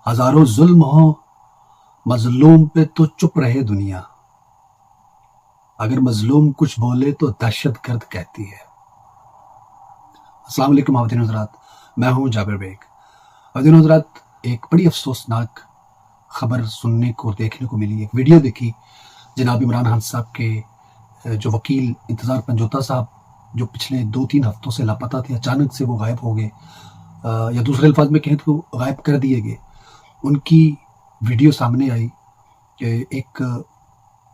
हजारों जुल्म हो मजलूम पे तो चुप रहे दुनिया, अगर मजलूम कुछ बोले तो दहशत गर्द कहती है। अस्सलाम वालेकुम खातिन हज़रात, मैं हूं जाबिर बेग। खातिन हज़रात, एक बड़ी अफसोसनाक खबर सुनने को देखने को मिली। एक वीडियो देखी जनाब इमरान खान साहब के जो वकील इंतज़ार पंजोता साहब, जो पिछले 2-3 हफ्तों से लापता थे, अचानक से वो गायब हो गए, या दूसरे अल्फाज में कहें तो गायब कर दिए गए। उनकी वीडियो सामने आई कि एक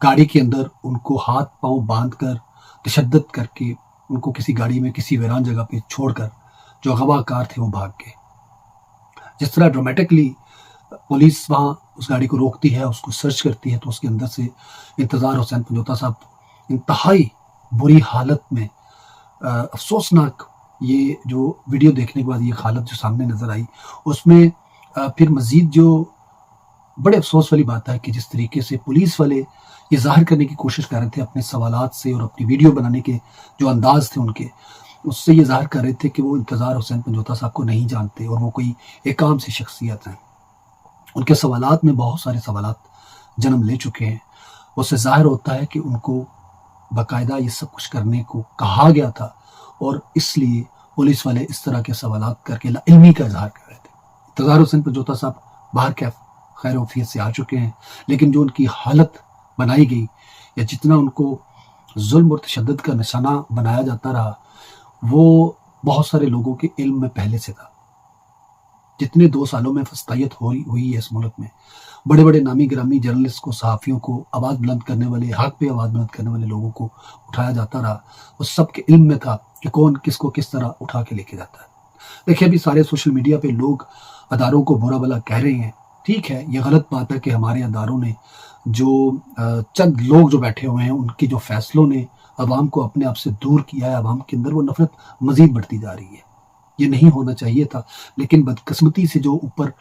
गाड़ी के अंदर उनको हाथ पांव बांध कर तशद्दुद करके उनको किसी गाड़ी में किसी वीरान जगह पे छोड़कर जो अगवाकार थे वो भाग गए। जिस तरह ड्रामेटिकली पुलिस वहाँ उस गाड़ी को रोकती है, उसको सर्च करती है, तो उसके अंदर से इंतज़ार हुसैन पंजोता साहब इंतहाई बुरी हालत में, अफसोसनाक ये जो वीडियो देखने के बाद ये हालत जो सामने नज़र आई, उसमें फिर मज़ीद जो बड़े अफसोस वाली बात है कि जिस तरीके से पुलिस वाले ये ज़ाहिर करने की कोशिश कर रहे थे अपने सवालात से और अपनी वीडियो बनाने के जो अंदाज थे उनके, उससे ये ज़ाहिर कर रहे थे कि वो इंतज़ार हुसैन पंजोता साहब को नहीं जानते और वो कोई एक आम सी शख्सियत हैं। उनके सवालात में बहुत सारे सवालात जन्म ले चुके हैं। उससे ज़ाहिर होता है कि उनको बाकायदा ये सब कुछ करने को कहा गया था और इसलिए पुलिस वाले इस तरह के सवालात करके लाइल्मी का इजहार कर रहे थे। इंतज़ार हुसैन पंजोता साहब बाहर के खैर वफियत से आ चुके हैं, लेकिन जो उनकी हालत बनाई गई या जितना उनको जुल्म और तशद्दुद का निशाना बनाया जाता रहा, वो बहुत सारे लोगों के इल्म में पहले से था। जितने 2 सालों में फस्तायत हुई है इस मुल्क में, बड़े बड़े नामी गिरामी जर्नलिस्ट को, सहाफ़ियों को, आवाज़ बुलंद करने वाले, हक पे आवाज़ बुलंद करने वाले लोगों को उठाया जाता रहा। उस सब के इल्म में था कि कौन किसको किस तरह उठा के लेके जाता है। देखिए, अभी सारे सोशल मीडिया पे लोग अदारों को बुरा भला कह रहे हैं। ठीक है, ये गलत बात है कि हमारे अदारों ने जो चंद लोग जो बैठे हुए हैं उनके जो फैसलों ने अवाम को अपने आप से दूर किया है, अवाम के अंदर वो नफरत मजीद बढ़ती जा रही है। ये नहीं होना चाहिए था, लेकिन बदकिस्मती से जो ऊपर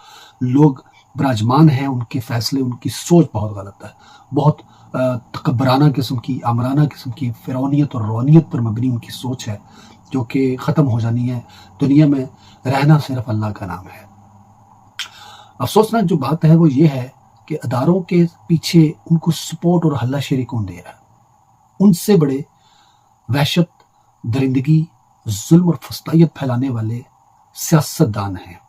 लोग विराजमान हैं उनके फैसले, उनकी सोच बहुत गलत है। बहुत तकब्बराना किस्म की, आमराना किस्म की, फ़िरौनियत और रौनियत पर मबनी उनकी सोच है, जो कि ख़त्म हो जानी है। दुनिया में रहना सिर्फ अल्लाह का नाम है। अफसोसनाक जो बात है वो ये है कि अदारों के पीछे उनको सपोर्ट और हल्लाशेरी कौन दे रहा है? उनसे बड़े वहशत, दरिंदगी, जुल्म और फस्तायत फैलाने वाले सियासतदान हैं।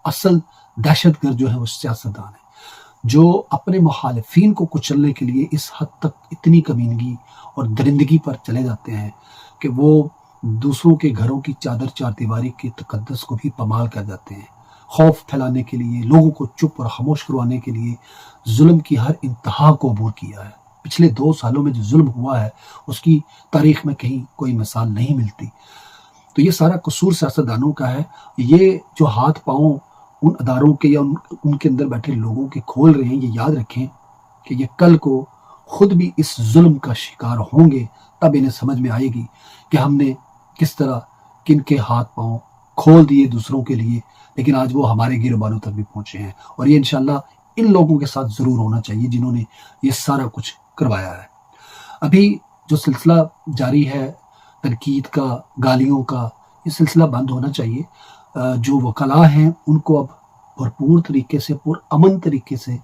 असल दहशतगर्द जो है वो सियासतदान है, जो अपने मुखालिफिन को कुचलने के लिए इस हद तक इतनी कमीनगी और दरिंदगी पर चले जाते हैं कि वो दूसरों के घरों की चादर चारदीवारी के तकद्दस को भी पमाल कर जाते हैं। खौफ फैलाने के लिए, लोगों को चुप और खामोश करवाने के लिए जुल्म की हर इंतहा को अबूर किया है। पिछले 2 सालों में जो जुल्म हुआ है उसकी तारीख में कहीं कोई मिसाल नहीं मिलती। तो ये सारा कसूर सियासतदानों का है। ये जो हाथ पांव उन अदारों के या उनके अंदर बैठे लोगों के खोल रहे हैं, ये याद रखें कि ये कल को खुद भी इस जुल्म का शिकार होंगे, तब इन्हें समझ में आएगी कि हमने किस तरह किन के हाथ पांव खोल दिए दूसरों के लिए, लेकिन आज वो हमारे गिरबानों तक भी पहुंचे हैं। और ये इंशाल्लाह इन लोगों के साथ ज़रूर होना चाहिए जिन्होंने ये सारा कुछ करवाया है। अभी जो सिलसिला जारी है तनकीद का, गालियों का, ये सिलसिला बंद होना चाहिए। जो वकला हैं उनको अब भरपूर तरीके से, पुरअमन तरीके से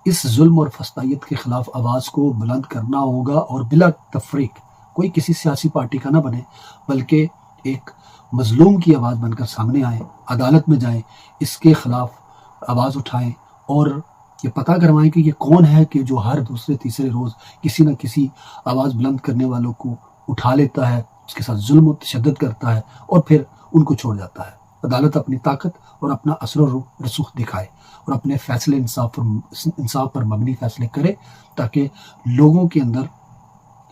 इस जुल्म और फस्तायत के ख़िलाफ़ आवाज़ को बुलंद करना होगा और बिला तफरीक कोई किसी सियासी पार्टी का ना बने, बल्कि एक मजलूम की आवाज़ बनकर सामने आए, अदालत में जाएं, इसके ख़िलाफ़ आवाज़ उठाएं और ये पता करवाएं कि ये कौन है कि जो हर दूसरे तीसरे रोज़ किसी न किसी आवाज़ बुलंद करने वालों को उठा लेता है, उसके साथ जुल्म और तशद्दुद करता है और फिर उनको छोड़ जाता है। अदालत अपनी ताकत और अपना असर और रसूख दिखाए और अपने फ़ैसले इंसाफ पर मबनी फ़ैसले करे, ताकि लोगों के अंदर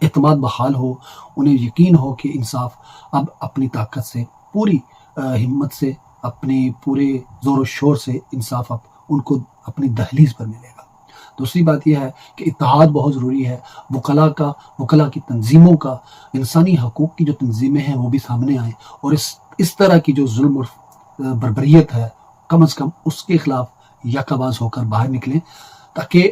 एतमाद बहाल हो, उन्हें यकीन हो कि इंसाफ अब अपनी ताकत से, पूरी हिम्मत से, अपने पूरे ज़ोर शोर से इंसाफ अब उनको अपनी दहलीज पर मिलेगा। दूसरी बात यह है कि इत्तेहाद बहुत ज़रूरी है। वकला की तंजीमों का, इंसानी हकूक़ की जो तंजीमें हैं वो भी सामने आएँ और इस तरह की जो जुल्म और बर्बरियत है, कम अज़ कम उसके ख़िलाफ़ यकबाज़ होकर बाहर निकलें, ताकि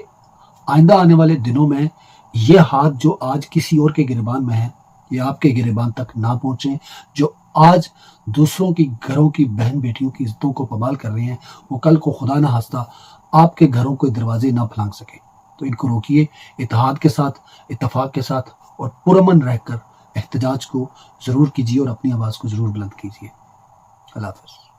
आइंदा आने वाले दिनों में ये हाथ जो आज किसी और के गिरबान में है, ये आपके गिरबान तक ना पहुँचें। जो آج دوسروں کی گھروں کی بہن بیٹیوں کی عزتوں کو پامال کر رہے ہیں، وہ کل کو خدا نہ خواستہ آپ کے گھروں کے دروازے نہ پھلانگ سکیں۔ تو ان کو روکیے، اتحاد کے ساتھ، اتفاق کے ساتھ اور پرامن رہ کر احتجاج کو ضرور کیجیے اور اپنی آواز کو ضرور بلند کیجیے۔ اللہ حافظ۔